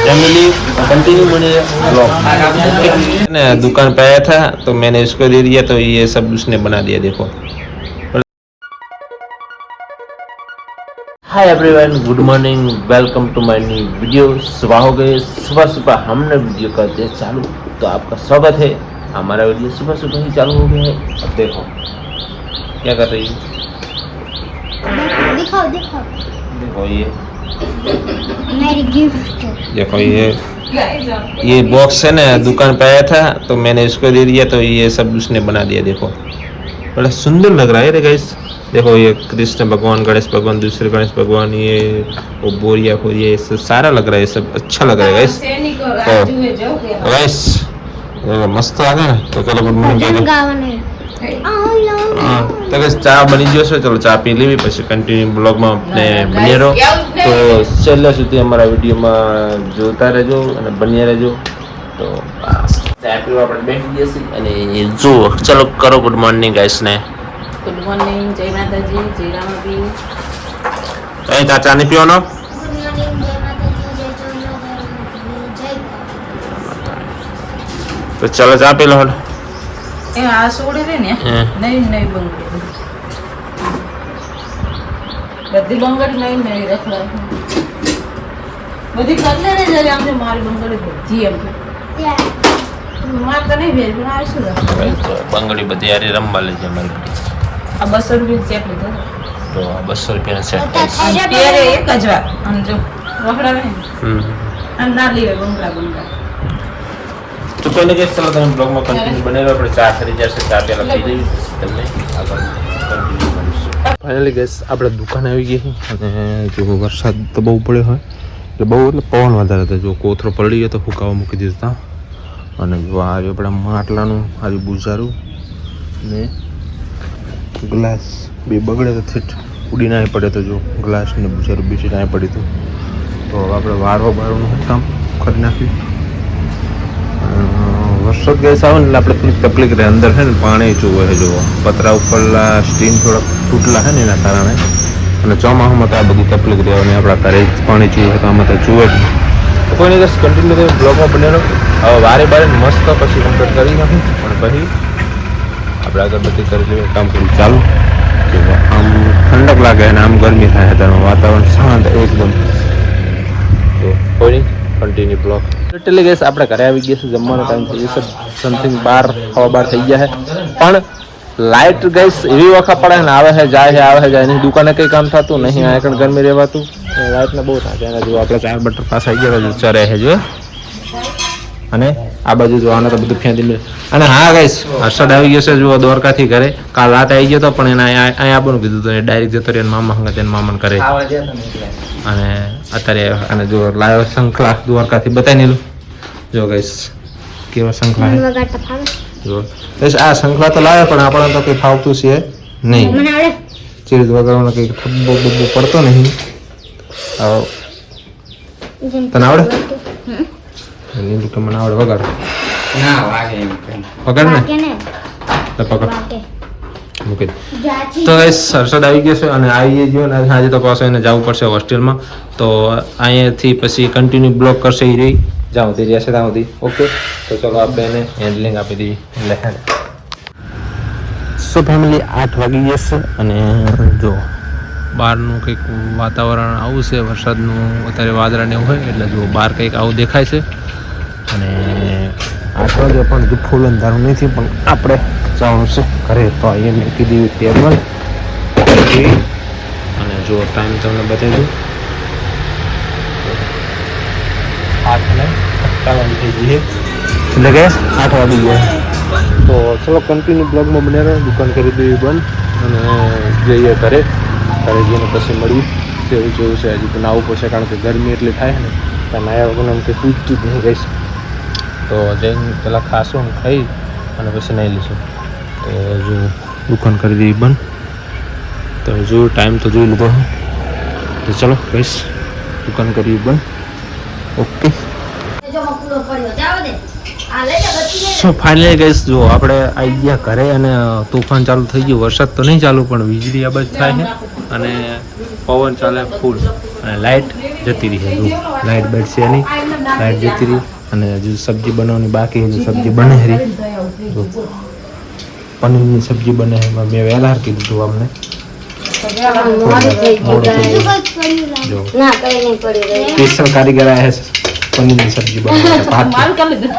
Family continue मुझे दुकान पे आया था तो मैंने इसको दे दिया, तो ये सब उसने बना दिया। देखो, hi everyone, good morning, welcome to my new video. सुबह हो गए, सुबह सुबह हमने वीडियो कर दिया चालू, तो आपका स्वागत है। हमारा वीडियो सुबह सुबह ही चालू हो गया है। अब देखो क्या कर रही है, दिखाओ दिखाओ। देखो ये मेरी गिफ्ट। देखो ये बॉक्स है ना, दुकान पे आया था तो मैंने इसको दे दिया, तो ये सब उसने बना दिया। देखो बड़ा सुंदर लग रहा है गाइस। देखो ये कृष्ण भगवान, गणेश भगवान, दूसरे गणेश भगवान, ये वो बोरिया फोरिया, ये सब सारा लग रहा है, सब अच्छा लग रहा है गाइस। तो गाइस मस्त आ गया। तो चलो गुड मॉर्निंग। तो गाइस ચા બની ગયો છે, ચલો ચા પી લેવી, પછી કન્ટિન્યુ બ્લોગમાં આપણે બન્યા રહો। તો છેલ્લે સુધી અમારા વિડીયોમાં જોતા રહેજો અને બન્યા રહેજો। તો ચા પીવા આપણે બેસી જઈશું અને જો ચલો કરો ગુડ મોર્નિંગ ગાઈસ ને। ગુડ મોર્નિંગ, જય માતાજી, જય રામાબી। એ ચા નહીં પીવાનો? ગુડ મોર્નિંગ, જય માતાજી, જય ચોરલા, જય। તો ચલો ચા પી લો। એ આ સોડે રે ને નહીં નહીં બંગડી બધી બંગડી નહીં નહીં રખડા બધી કરલે ને જયારે આમને મારી બંગડી બધી એમ માર તો નહીં ભેર પણ આવીશું બંગડી બધી યાર રમવા લે છે અમારી। આ 200 રૂપિયા ચેપ લીધો તો 200 રૂપિયાનો સેટ પહેરે એક જ વાર આમ જો રખડાવે ને આમ ના લેવે બંગડા બંગડા। તો કોઈને કે ચલો તમે બ્લોગમાં કન્ટિન્યુ બને રહો। આપણે ચા કરી જશે, ચા પેલા પી લઈએ, તમને આગળ કન્ટિન્યુ કરીશું। ફાઇનલી ગેસ આપણે દુકાન આવી ગઈ અને જો વરસાદ તો બહુ પડ્યો હોય, એટલે બહુ એટલે પવન વધારે હતો। જો કોથરો પડી ગયો તો ફૂકાવા મૂકી દીધા અને જો આ આપણા માટલાનું આવી બુજારું ને ગ્લાસ બે બગડે તો થીટ ઉડી ના પડે, તો જો ગ્લાસ ને બુજારું બેસી ના પડી હતું। તો આપણે વારવા બારવાનું કામ કરી નાખ્યું। વરસાદ ગેસ આવે ને એટલે આપણે થોડીક તકલીફ રહે, અંદર છે ને પાણી ચૂવે છે, જુઓ પતરા ઉપરના સ્ટીમ થોડાક તૂટલા છે ને એના કારણે, અને ચોમાસામાં તો આ બધી તકલીફ રહે અને આપણા ઘરે પાણી ચૂવે તો આમાં તો ચૂવે જ નહીં। તો કોઈને બસ કન્ટિન્યુ તમે બ્લોગમાં બનેલો। હવે વારે બારે મસ્ત પછી કમ્પ્લીટ કરી નાખું, પણ પછી આપણે અગરબત્તી કરી લઈએ, કામ કરી ચાલુ। આમ ઠંડક લાગે અને આમ ગરમી થાય, અત્યારમાં વાતાવરણ શાંત એકદમ। તો કોઈ નહીં, કન્ટિન્યુ બ્લોગ। એટલે ગેસ આપણે ઘરે આવી ગયા છે, જમવાનો ટાઈમ થઈ ગયો છે, સમથિંગ 12 થઈ ગયા છે, પણ લાઇટ ગેસ એવી વખત પડે ને આવે છે જાય છે, આવે છે જાય નહીં, દુકાને કંઈ કામ થતું નહીં, આ એકણ ગરમી રહેવાતું, લાઇટને બહુ થાય। એના જો આપણે 4 બટર પાસે આવી ગયા ચરે છે જો, અને આ બાજુ જો આને તો બધું ફેંદી મળે। અને હા ગેસ હર્ષદ આવી ગયો છે જો દ્વારકાથી ઘરે, કાલ રાત આવી ગયો હતો પણ એને અહીંયા આવવાનું કીધું હતું, ડાયરેક્ટ જતો રહ્યો મામા હંગા તેને મામાને કરે, અને અત્યારે અને જો લાયો શંખલા દ્વારકાથી બતાવી નીલું। જો ગઈશ કેવા શંખલા જો ગઈશ, આ શંખલા તો લાવ્યો પણ આપણને તો કંઈ ફાવતું છે નહીં, ચીજ વગાડવાનો કંઈ થબ્બો બબ્બો પડતો નહીં। તને આવડે? નીલું કે મને આવડે વગાડ વગાડ ને તો પકડ મૂકી। તો ગઈશ હર્ષદ આવી ગયો છે અને આવી ગયો ને આજે તો પાછો એને જવું પડશે હોસ્ટેલમાં, તો અહીંયાથી પછી કન્ટિન્યુ બ્લોક કરશે એ રહી જ્યાં સુધી રહેશે ત્યાં સુધી। ઓકે, તો ચલો આપણે એને હેન્ડલિંગ આપી દઈએ એટલે સો ફેમિલી 8 વાગી જશે અને જો બહારનું કંઈક વાતાવરણ આવું છે, વરસાદનું અત્યારે વાદળાને એવું હોય એટલે જો બહાર કંઈક આવું દેખાય છે અને 8 વાગે પણ જો ફૂલ અંધારું નથી, પણ આપણે જવાનું છે ઘરે। તો અહીંયા મૂકી દીધું ટેબલ અને જો ટાઈમ તમને બતાવી દઉં 8:58 થઈ ગઈ એટલે કે 8 વાગી ગયા। તો ચલો કન્ટિન્યુ બ્લોગમાં બને રહો। દુકાન કરી દેવી બંધ અને જઈએ ઘરે, ઘરે જઈને પછી મળ્યું એવું જોયું છે। હજી તો નાવું પડશે કારણ કે ગરમી એટલી થાય ને ત્યાં નાયા વગર આમ કંઈ પૂછતું જ નહીં ગઈશ। તો જઈને પહેલાં ખાશું ખાઈ અને પછી નાહી લઈશું। તો જો દુકાન કરી દેવી બંધ, તો જો ટાઈમ તો જોઈ લીધો, તો ચલો ગઈશ દુકાન કરી બંધ। ઓકે, સો ફાઇનલી ગઈશ જો આપણે આવી ગયા ઘરે અને તોફાન ચાલુ થઈ ગયું। વરસાદ તો નહીં ચાલુ પણ વીજળી આ બાજુ થાય છે અને પવન ચાલે ફૂલ। અને લાઇટ જતી રહી છે. લાઇટ બેટ છે નહીં, લાઇટ જતી રહી અને હજુ સબ્જી બનાવવાની બાકી છે. સબ્જી બને રહી, જો પનીરની સબ્જી બને છે. મેં વહેલા કીધું હતું અમને મોડું થઈ મોડું થઈ ગયું. ગયું. જો ના કઈ નહીં પડી રહ્યું. સ્પેશિયલ કારીગર આયા છે પનીરની સબ્જી બનાવવા ભાત. મારું કરી લીધું.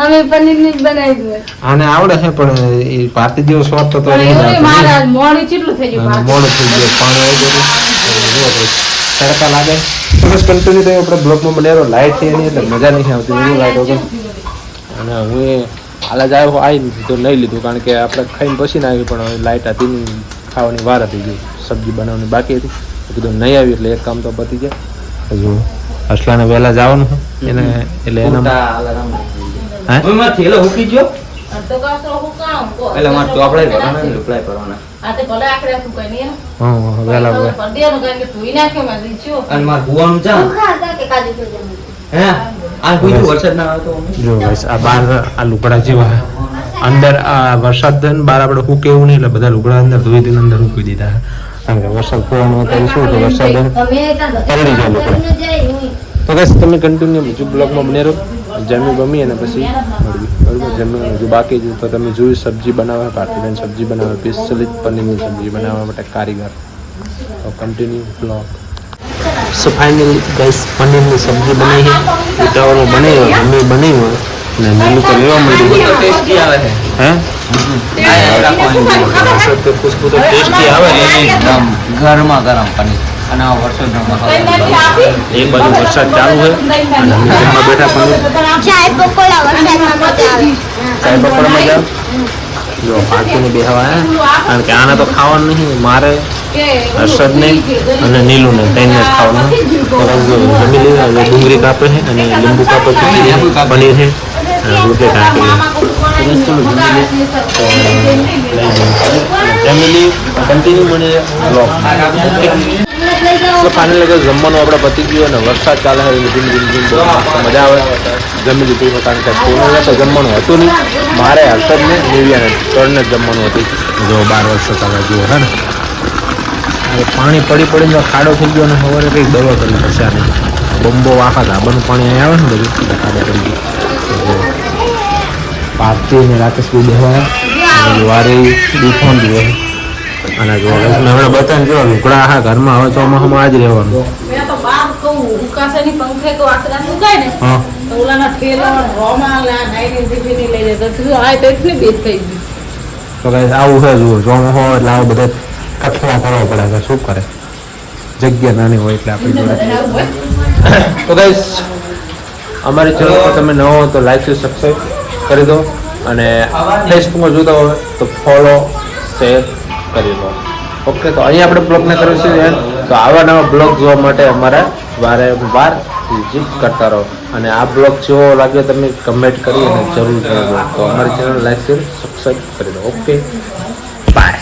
અમે પનીરની જ બનાવી દીધું. આને આવડે છે પણ એ પાતી જેવો સ્વાદ તો પણ નહીં એવું નહીં, આવતો. મારા મોડી ચેટલું થઈ ગયું અને ભાત. મોડું થઈ ગયું. પાણી આવી ગયું. તડકા લાગે બસ કન્ટિન્યુ તો આપણે બ્લોકમાં બનાવ્યો. લાઇટ છે નહીં એટલે મજા નહીં આવતી એની લાઇટ વગર. અને હું એ હાલ જ આવ્યો આવી લીધું તો નહીં લીધું કારણ કે આપણે ખાઈને પછી ના આવી પણ હવે લાઇટ હતી નહીં, ખાવાની વાર હતી. ગઈ સબ્જી બનાવવાની બાકી હતી તો કીધું નહીં આવી એટલે એક કામ તો પતી જાય. હજુ અસલાને વહેલા જવાનું છે એને એટલે એના હે થેલો મૂકી ગયો આ તો કાસરો હું કામ કહો. એટલે મારે ચોપડા ભરવાના ને રિપ્લાય કરવાના આ તે ભલે આખરે આખું કઈ નહીં, હા વહેલા તો પર દેવાનું કારણ કે ધોઈ નાખ્યો મેં દીધું. અને મારે ભુવાનું ચા ભૂખા હતા કે કાજુ બદામ? હે આ કોઈ વરસાદ ના આવે તો જો બસ આ બાર આ લુગડા જેવા અંદર આ વરસાદ થયો ને બાર આપણે સૂકે એવું નહીં એટલે બધા લુગડા અંદર ધોઈ દઈને અંદર સૂકી દીધા. કારણ કે વરસાદ પડવાનો હતો શું કે વરસાદ અમે કાં પલળી જાય લોકો. ઘરનું જાય નહીં. તો guys તમે કન્ટિન્યુ બીજું બ્લોગમાં બને રહો. જમી બમી અને પછી મળવી બરાબર. જમી હજુ બાકી છે તો તમે જોયું સબ્જી બનાવવા ભારતીબેન સબ્જી બનાવે સ્પેશિયલી પનીરની સબ્જી બનાવવા માટે કારીગર. તો continue blog. So finally guys પનીરની સબ્જી બની છે, ઉતાવળમાં બની હોય મમ્મી બની હોય ને મેનુ તો લેવા મળ્યું. ટેસ્ટી આવે છે હે ખુશ્બુ તો ટેસ્ટી આવે ને એકદમ ગરમા ગરમ પનીર અને આ વરસાદ કઈ નથી આપી. એક બાજુ વરસાદ ચાલુ છે અને અમે જમવા બેઠા પનીર ચાય પકોડા વરસાદમાં મજા આવે. ચાય પકોડામાં જાવ. જો પાર્ટીને બેહવા આવ્યા કારણ કે આને તો ખાવાનું નહીં, મારે કે હર્ષદને અને નીલુને ત્રણને જ ખાવાનું. તો જો જમી લીધા હવે ડુંગળી કાપે છે અને લીંબુ કાપે છે, પનીર છે અને રોટલી કાપી ફેમિલી કન્ટિન્યુ મને બ્લોગ. તો ફાઇનલ જમવાનું આપણે પતી ગયું અને વરસાદ ચાલે છે ધીમ ધીમ ધીમ બહુ મસ્ત મજા આવે. જમી લીધું કારણ કે સ્કૂલને તો જમવાનું હતું નહીં, મારે હર્ષદને નિવ્યાને ત્રણને જ જમવાનું હતું. જો 12 વર્ષ ચાલે જુઓ હે ને હવે પાણી પડી પડીને તો ખાડો થઈ ગયો અને સવારે કંઈક દવા કરવી પડશે આને. બોમ્બો આખા ધાબાનું પાણી અહીં આવે ને બધું એટલે ખાડો પડી ગયો. પાર્ટી ને રાકેશભાઈ બેહવા વારે દુખોન દિવસ અને જો મેં હમણાં બતાવીને જો લુકડા આખા ઘરમાં હવે ચોમાસામાં આ જ રહેવાનું. મેં તો બહાર કહું ઉકાસેની પંખે તો આખરા સુકાય ને હા તો ઓલાના ઠેલો રોમાલ આ નાઈની દીકરીની લઈ જાય તો શું આ તો એટલી બેજ થઈ ગઈ. તો કઈ આવું છે જુઓ ચોમાસું હોય એટલે આવું બધા કઠલા કરવા પડે કે શું કરે જગ્યા નાની હોય એટલે આપણી જોડે. તો ગાઈસ અમારી ચેનલ પર તમે નવો હો તો લાઈક અને સબસ્ક્રાઈબ કરી દો અને ફેસબુકમાં જોતા હોય તો ફોલો શેર કરી દો. ઓકે તો અહીંયા આપણે બ્લોગને કરીશું યાર. તો આવા નવા બ્લોગ જોવા માટે અમારા વારે વાર વિઝિટ કરતા રહો અને આ બ્લોગ જેવો લાગ્યો તમે કમેન્ટ કરી અને જરૂર જણાવજો. તો અમારી ચેનલ લાઈક શેર સબસ્ક્રાઈબ કરી દો. Okay bye.